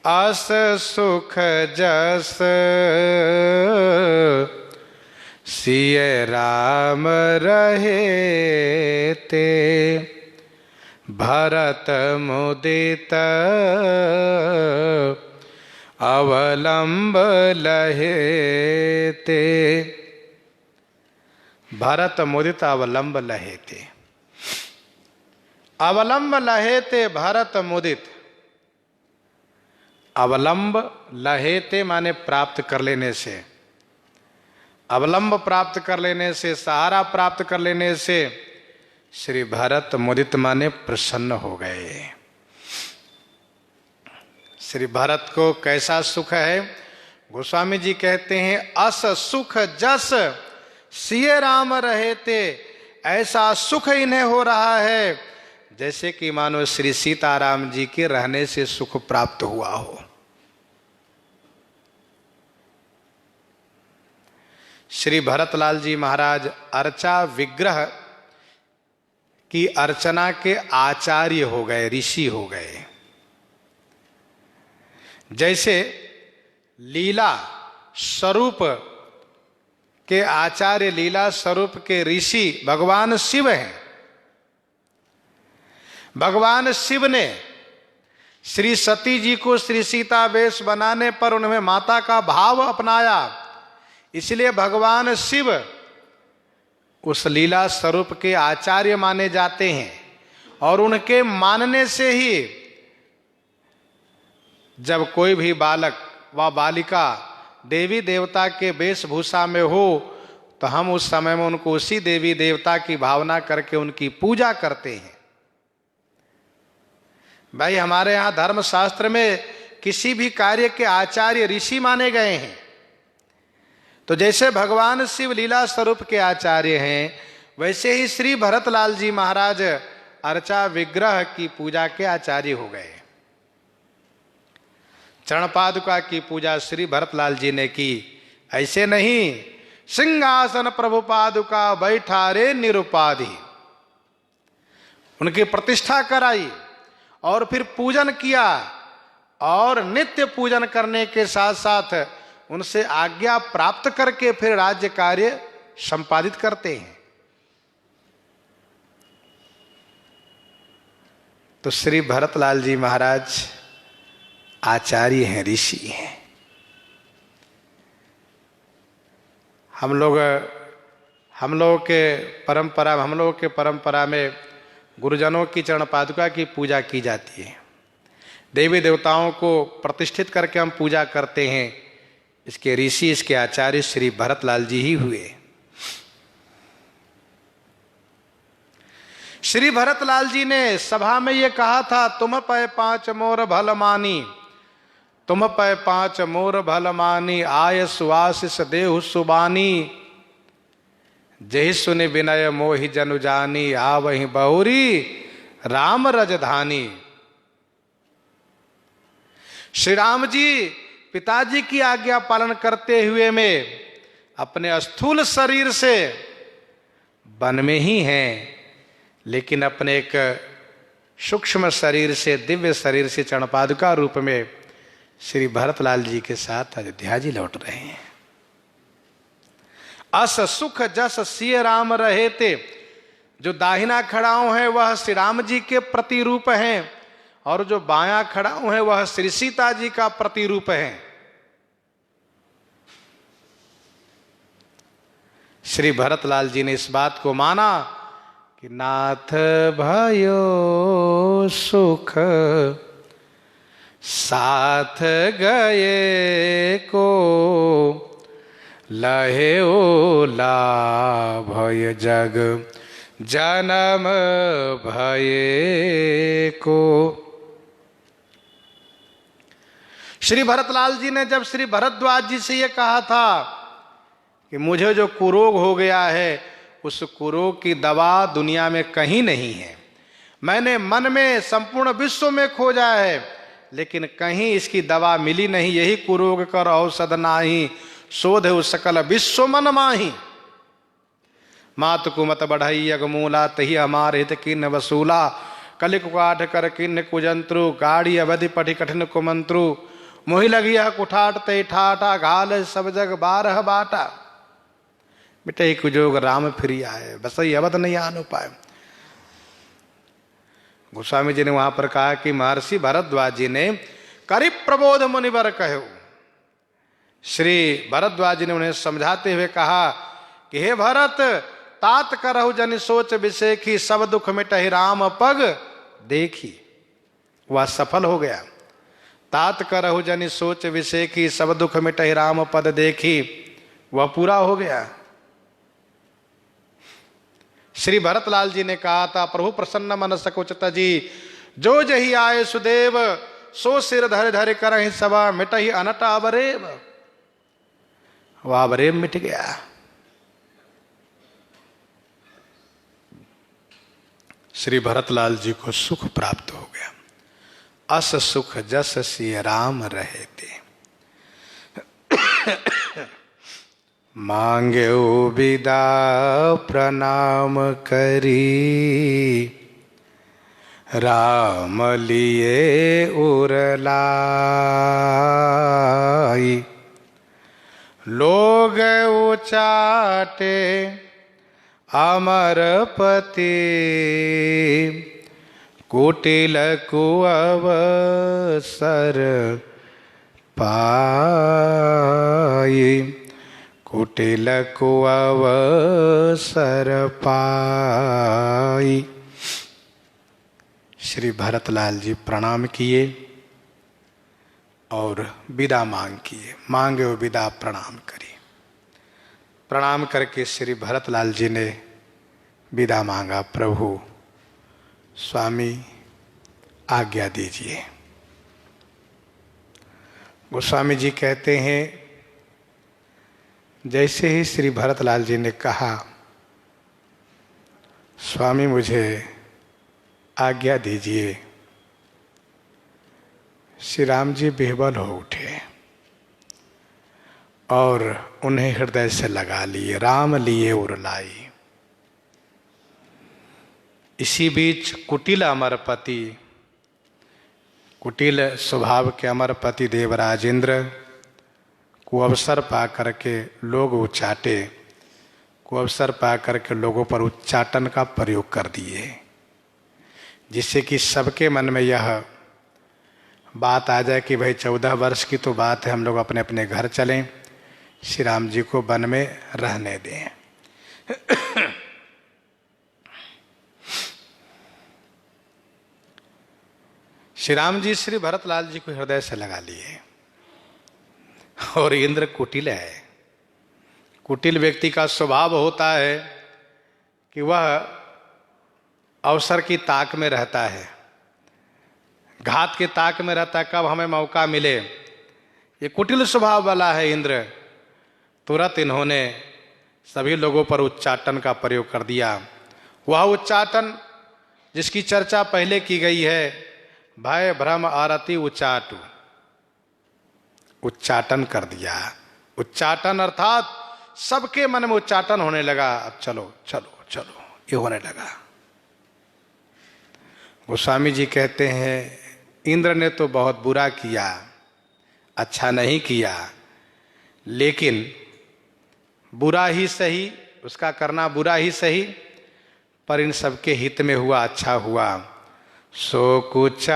अस सुख जस सिय राम रहे ते। भरत मुदित अवलंब लहे ते। भरत मुदित अवलंब लहे ते। अवलंब लहे ते भरत मुदित। अवलंब लहेते माने प्राप्त कर लेने से, अवलंब प्राप्त कर लेने से, सहारा प्राप्त कर लेने से श्री भरत मुदित माने प्रसन्न हो गए। श्री भरत को कैसा सुख है? गोस्वामी जी कहते हैं, अस सुख जस सिय राम रहेते। ऐसा सुख इन्हें हो रहा है जैसे कि मानो श्री सीताराम जी के रहने से सुख प्राप्त हुआ हो। श्री भरतलाल जी महाराज अर्चा विग्रह की अर्चना के आचार्य हो गए, ऋषि हो गए। जैसे लीला स्वरूप के आचार्य, लीला स्वरूप के ऋषि भगवान शिव हैं। भगवान शिव ने श्री सती जी को श्री सीता वेश बनाने पर उन्होंने माता का भाव अपनाया, इसलिए भगवान शिव उस लीला स्वरूप के आचार्य माने जाते हैं। और उनके मानने से ही जब कोई भी बालक व बालिका देवी देवता के वेशभूषा में हो तो हम उस समय में उनको उसी देवी देवता की भावना करके उनकी पूजा करते हैं। भाई हमारे यहाँ धर्मशास्त्र में किसी भी कार्य के आचार्य ऋषि माने गए हैं। तो जैसे भगवान शिव लीला स्वरूप के आचार्य हैं, वैसे ही श्री भरतलाल जी महाराज अर्चा विग्रह की पूजा के आचार्य हो गए। चरण पादुका की पूजा श्री भरतलाल जी ने की। ऐसे नहीं, सिंहासन प्रभु पादुका बैठा रे निरुपाधि, उनकी प्रतिष्ठा कराई और फिर पूजन किया। और नित्य पूजन करने के साथ साथ उनसे आज्ञा प्राप्त करके फिर राज्य कार्य संपादित करते हैं। तो श्री भरतलाल जी महाराज आचार्य हैं, ऋषि हैं। हम लोग के परंपरा में गुरुजनों की चरण पादुका की पूजा की जाती है। देवी देवताओं को प्रतिष्ठित करके हम पूजा करते हैं। इसके ऋषि, इसके आचार्य श्री भरतलाल जी ही हुए। श्री भरतलाल जी ने सभा में ये कहा था, तुम पै पांच मोर भल मानी, तुम पै पांच मोर भल मानी, आय सुआसिस देहु सुबानी, जहि सुनि विनय मोहि जनु जानी, आवहि बहुरी राम रजधानी। श्री राम जी पिताजी की आज्ञा पालन करते हुए में अपने स्थूल शरीर से वन में ही हैं, लेकिन अपने एक सूक्ष्म शरीर से, दिव्य शरीर से चरण पादुका रूप में श्री भरतलाल जी के साथ अयोध्या जी लौट रहे हैं। अस सुख जस सिय राम रहे थे, जो दाहिना खड़ाऊ है वह श्री राम जी के प्रतिरूप हैं और जो बायां खड़ाऊ है वह श्री सीता जी का प्रतिरूप है। श्री भरतलाल जी ने इस बात को माना कि नाथ भयो सुख साथ गए को, लहे ओला भय जग जन्म भये को। श्री भरतलाल जी ने जब श्री भरद्वाज जी से ये कहा था कि मुझे जो कुरोग हो गया है उस कुरोग की दवा दुनिया में कहीं नहीं है, मैंने मन में संपूर्ण विश्व में खोजा है लेकिन कहीं इसकी दवा मिली नहीं, यही कुरोग कर औषध नाही, शोध सकल विश्व मन माही। मात कुमत बढ़ई अगमूला, तही हमार हित किन्न वसूला, कलिक काठ कर किन्न कुजंत्रु, गाड़ी अवधि पठि कठिन कुमंत्रु, मोहि लगिया कुठाट ते ठाटा, घाल सब जग बारह बाटा। मिटई कुजोग राम फिरी आए, बसई अवध नहीं आनु पाए। गोस्वामी जी ने वहां पर कहा कि महर्षि भरद्वाज जी ने करी प्रबोध मुनिवर कहो। श्री भरद्वाज जी ने उन्हें समझाते हुए कहा कि हे भरत, तात करहु जन सोच विषेखी, सब दुख मिटहि राम पग देखी। वह सफल हो गया। तात करहु जन सोच विषेखी, सब दुख मिटहि राम पद देखी, वह पूरा हो गया। श्री भरतलाल जी ने कहा था, प्रभु प्रसन्न मन सकुच तजी, जो जही आए सुदेव, सो सिर धर धर करहि सभा, मिटहि अनट अवरेव। वह अवरेव मिट गया। श्री भरतलाल जी को सुख प्राप्त हो गया। अस सुख जस सिय राम रहे थे, मांगे विदा प्रणाम करी, राम लिए उरलाई, लोग उचाटे अमरपति, कुटिल को अवसर पाई, कुटिल को अवसर पाई। श्री भरतलाल जी प्रणाम किए और विदा मांग किए। मांगे और विदा प्रणाम करी। प्रणाम करके श्री भरतलाल जी ने विदा मांगा, प्रभु स्वामी आज्ञा दीजिए। गोस्वामी जी कहते हैं, जैसे ही श्री भरतलाल जी ने कहा स्वामी मुझे आज्ञा दीजिए, श्री राम जी बेहबल हो उठे और उन्हें हृदय से लगा लिए। राम लिए उरलाई। इसी बीच कुटिल अमरपति, कुटिल स्वभाव के अमरपति देवराजेंद्र को अवसर पा करके लोग उच्चाटे, को अवसर पा करके लोगों पर उच्चाटन का प्रयोग कर दिए, जिससे कि सबके मन में यह बात आ जाए कि भाई 14 वर्ष की तो बात है, हम लोग अपने अपने घर चलें, श्री राम जी को वन में रहने दें। श्री राम जी श्री भरतलाल जी को हृदय से लगा लिए। और इंद्र कुटिल है। कुटिल व्यक्ति का स्वभाव होता है कि वह अवसर की ताक में रहता है, घात के ताक में रहता है, कब हमें मौका मिले। ये कुटिल स्वभाव वाला है इंद्र। तुरंत इन्होंने सभी लोगों पर उच्चाटन का प्रयोग कर दिया। वह उच्चाटन जिसकी चर्चा पहले की गई है, भय भ्रम आरती उच्चाटु, उच्चाटन कर दिया। उच्चाटन अर्थात सबके मन में उच्चाटन होने लगा। अब चलो चलो चलो ये होने लगा। गोस्वामी जी कहते हैं, इंद्र ने तो बहुत बुरा किया, अच्छा नहीं किया, लेकिन बुरा ही सही, उसका करना बुरा ही सही, पर इन सबके हित में हुआ, अच्छा हुआ। सो कुचाली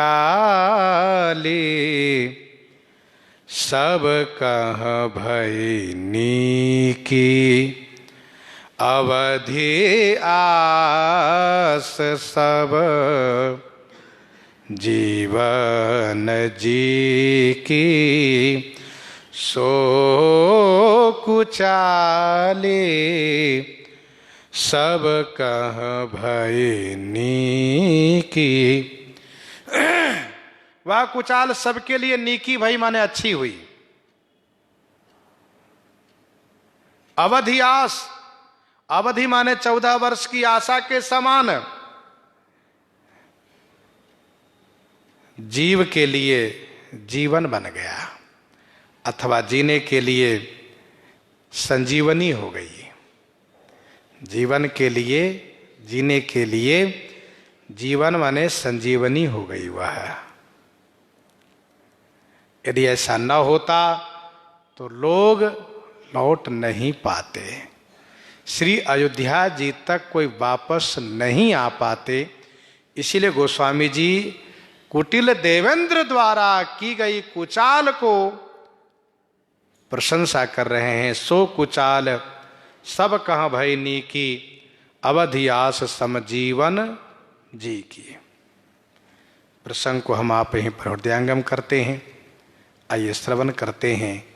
सब कह भई नीकी, अवधि आस सब जीवन जी की। सो कुचाली सब कह भई नीकी। वह कुचाल सबके लिए नीकी भई माने अच्छी हुई। अवधि आस, अवधि माने 14 वर्ष की आशा के समान जीव के लिए जीवन बन गया, अथवा जीने के लिए संजीवनी हो गई। जीवन के लिए, जीने के लिए जीवन माने संजीवनी हो गई वह। यदि ऐसा न होता तो लोग लौट नहीं पाते, श्री अयोध्या जी तक कोई वापस नहीं आ पाते। इसीलिए गोस्वामी जी कुटिल देवेंद्र द्वारा की गई कुचाल को प्रशंसा कर रहे हैं। सो कुचाल सब कहाँ भई नीकी, अवधि आस समजीवन जी की। प्रसंग को हम आप ही पर हृदयंगम करते हैं। आइए श्रवण करते हैं।